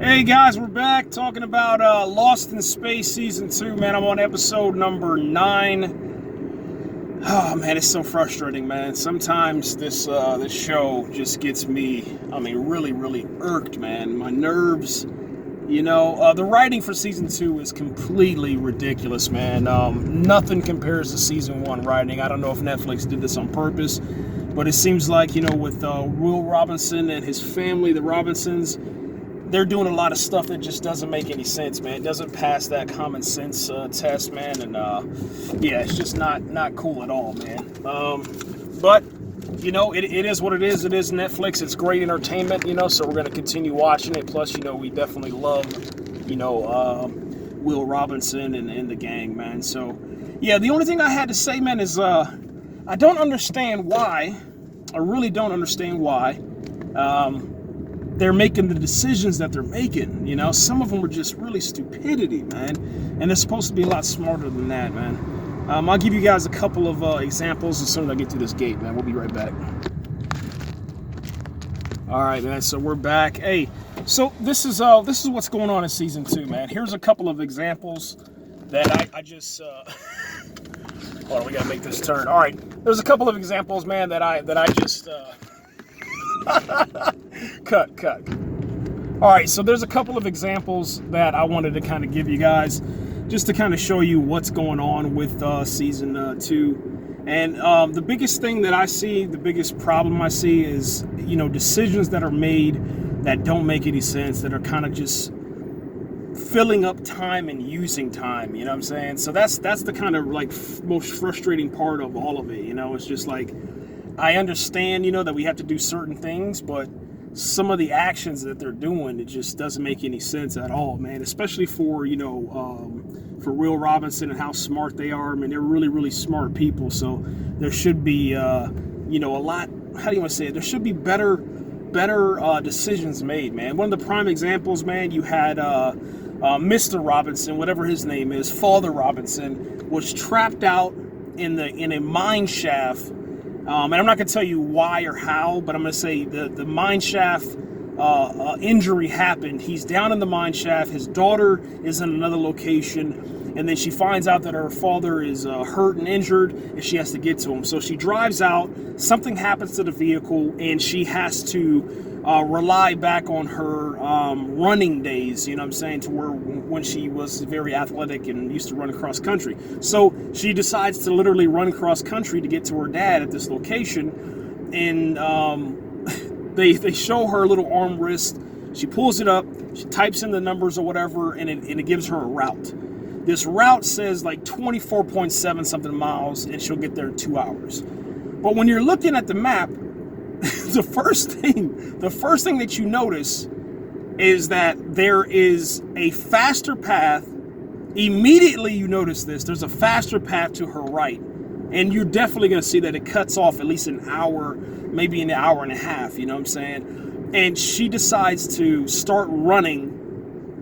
Hey guys, we're back talking about Lost in Space Season 2, man. I'm on episode number 9. Oh man, it's so frustrating, man. Sometimes this show just gets me, really irked, man. My nerves, the writing for Season 2 is completely ridiculous, man. Nothing compares to Season 1 writing. I don't know if Netflix did this on purpose, but it seems like, with Will Robinson and his family, the Robinsons, they're doing a lot of stuff that just doesn't make any sense, man. It doesn't pass that common sense test, man. And it's just not cool at all, man. But it is what it is. It is Netflix. It's great entertainment, so we're gonna continue watching it. Plus, we definitely love, Will Robinson and the gang, man. So yeah, the only thing I had to say, man, is I don't understand why. I really don't understand why. They're making the decisions that they're making. Some of them are just really stupidity, man. And they're supposed to be a lot smarter than that, man. I'll give you guys a couple of examples as soon as I get through this gate, man. We'll be right back. All right, man. So we're back. Hey, so this is what's going on in Season 2, man. Here's a couple of examples that I just. Hold on, we gotta make this turn. All right, there's a couple of examples, man, that I just. Cut. All right, so there's a couple of examples that I wanted to kind of give you guys just to kind of show you what's going on with Season 2. And the biggest thing that I see, the biggest problem I see is, decisions that are made that don't make any sense, that are kind of just filling up time and using time, you know what I'm saying? So that's the kind of most frustrating part of all of it, it's just like, I understand, that we have to do certain things, but some of the actions that they're doing, it just doesn't make any sense at all, man. Especially for, for Will Robinson and how smart they are. I mean, they're really, really smart people. So there should be, a lot, how do you want to say it? There should be better decisions made, man. One of the prime examples, man, you had Mr. Robinson, whatever his name is, Father Robinson, was trapped out in a mine shaft. And I'm not going to tell you why or how, but I'm going to say the mine shaft injury happened. He's down in the mine shaft. His daughter is in another location. And then she finds out that her father is hurt and injured, and she has to get to him. So she drives out. Something happens to the vehicle, and she has to rely back on her running days, you know what I'm saying, to where when she was very athletic and used to run across country. So she decides to literally run across country to get to her dad at this location, and they show her a little arm wrist. She pulls it up, she types in the numbers or whatever, and it gives her a route. This route says like 24.7 something miles, and she'll get there in 2 hours. But when you're looking at the map, the first thing that you notice is that there is a faster path. Immediately you notice this. There's a faster path to her right. And you're definitely going to see that it cuts off at least an hour, maybe an hour and a half, you know what I'm saying? And she decides to start running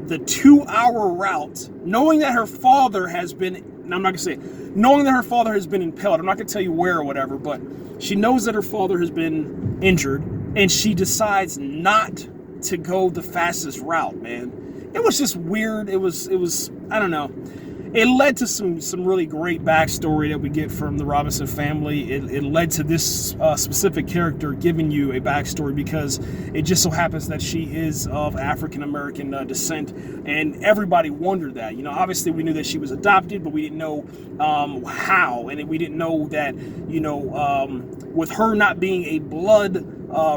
the 2-hour route, knowing that her father has been, and I'm not going to say it, knowing that her father has been impaled. I'm not going to tell you where or whatever, but she knows that her father has been injured, and she decides not to go the fastest route, man. It was just weird. It was I don't know. It led to some really great backstory that we get from the Robinson family. It led to this specific character giving you a backstory because it just so happens that she is of African-American descent, and everybody wondered that. Obviously we knew that she was adopted, but we didn't know how, and we didn't know that, with her not being a blood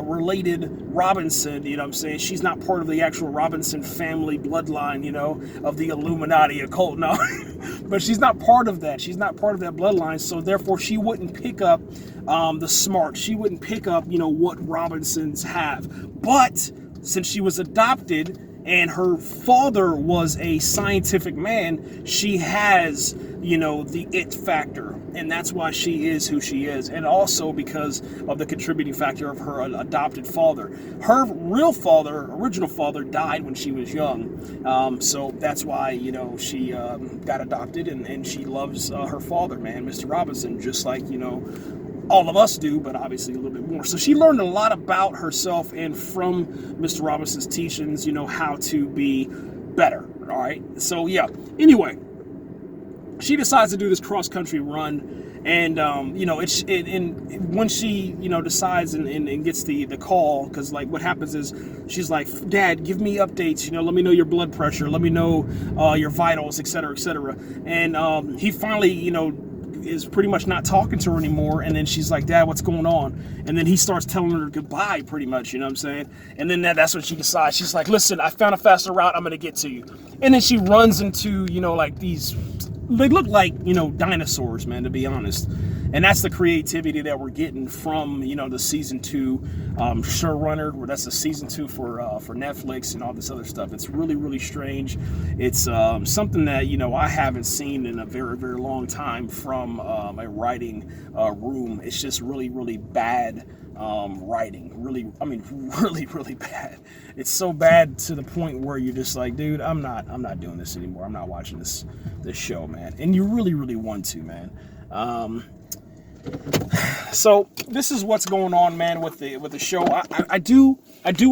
related Robinson, you know what I'm saying? She's not part of the actual Robinson family bloodline, of the Illuminati occult. No, but she's not part of that. She's not part of that bloodline. So therefore she wouldn't pick up the smart. She wouldn't pick up, what Robinsons have. But since she was adopted and her father was a scientific man, she has, the it factor. And that's why she is who she is. And also because of the contributing factor of her adopted father. Her real father, original father, died when she was young. So that's why, she got adopted, and she loves her father, man, Mr. Robinson, just like, all of us do, but obviously a little bit more. So she learned a lot about herself and from Mr. Robinson's teachings, how to be better. All right. So yeah. Anyway, she decides to do this cross country run. And and when she decides and gets the call, because like what happens is she's like, Dad, give me updates, let me know your blood pressure, let me know your vitals, etc., etc. And he finally is pretty much not talking to her anymore. And then she's like, Dad, what's going on? And then he starts telling her goodbye, pretty much, you know what I'm saying? And then that's when she decides, she's like, listen, I found a faster route, I'm gonna get to you. And then she runs into like these, they look like dinosaurs, man, to be honest. And that's the creativity that we're getting from the season 2 showrunner, where that's the season 2 for Netflix and all this other stuff. It's really, really strange. It's something that I haven't seen in a very, very long time from a writing room. It's just really, really bad writing. Really, really, really bad. It's so bad to the point where you're just like, dude, I'm not doing this anymore. I'm not watching this show, man. And you really, really want to, man. So this is what's going on, man, with the show. I do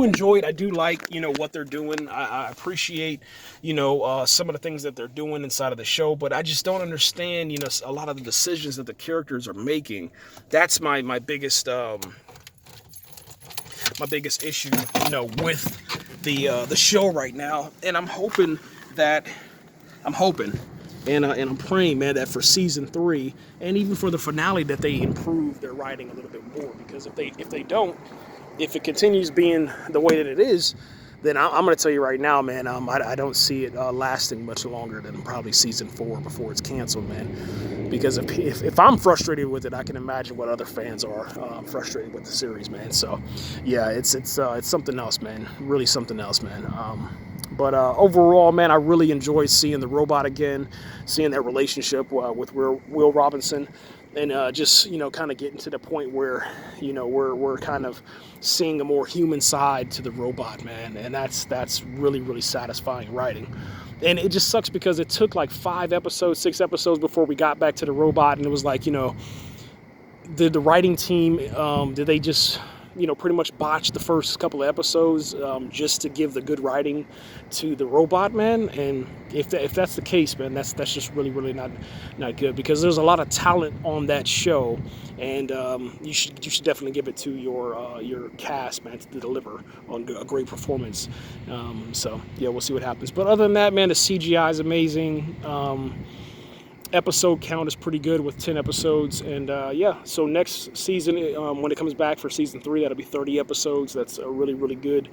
enjoy it. I do like what they're doing. I appreciate some of the things that they're doing inside of the show, but I just don't understand a lot of the decisions that the characters are making. That's my biggest issue with the show right now. And I'm hoping and I'm praying, man, that for season 3 and even for the finale that they improve their writing a little bit more. Because if they don't, if it continues being the way that it is, then I'm going to tell you right now, man, I don't see it lasting much longer than probably season 4 before it's canceled, man. Because if I'm frustrated with it, I can imagine what other fans are frustrated with the series, man. So yeah, it's something else, man. Really something else, man. But overall, man, I really enjoy seeing the robot again, seeing that relationship with Will Robinson, and just kind of getting to the point where we're kind of seeing a more human side to the robot, man, and that's really, really satisfying writing. And it just sucks because it took like 6 episodes before we got back to the robot, and it was like the writing team, did they just pretty much botched the first couple of episodes just to give the good writing to the robot, man. And if that's the case, man, that's just really, really not good, because there's a lot of talent on that show, and you should definitely give it to your cast, man, to deliver on a great performance. So yeah, we'll see what happens. But other than that, man, the CGI is amazing. Episode count is pretty good with 10 episodes, and yeah, so next season, when it comes back for season 3, that'll be 30 episodes. That's a really, really good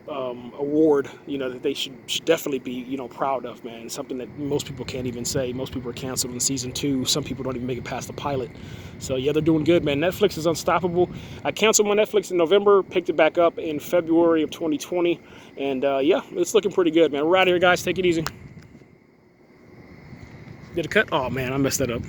award that they should definitely be proud of, man. Something that most people can't even say. Most people are canceled in season 2. Some people don't even make it past the pilot. So yeah, they're doing good, man. Netflix is unstoppable. I canceled my Netflix in November, picked it back up in February of 2020, and yeah, it's looking pretty good, man. We're out of here, guys. Take it easy. Did it cut? Oh man, I messed that up.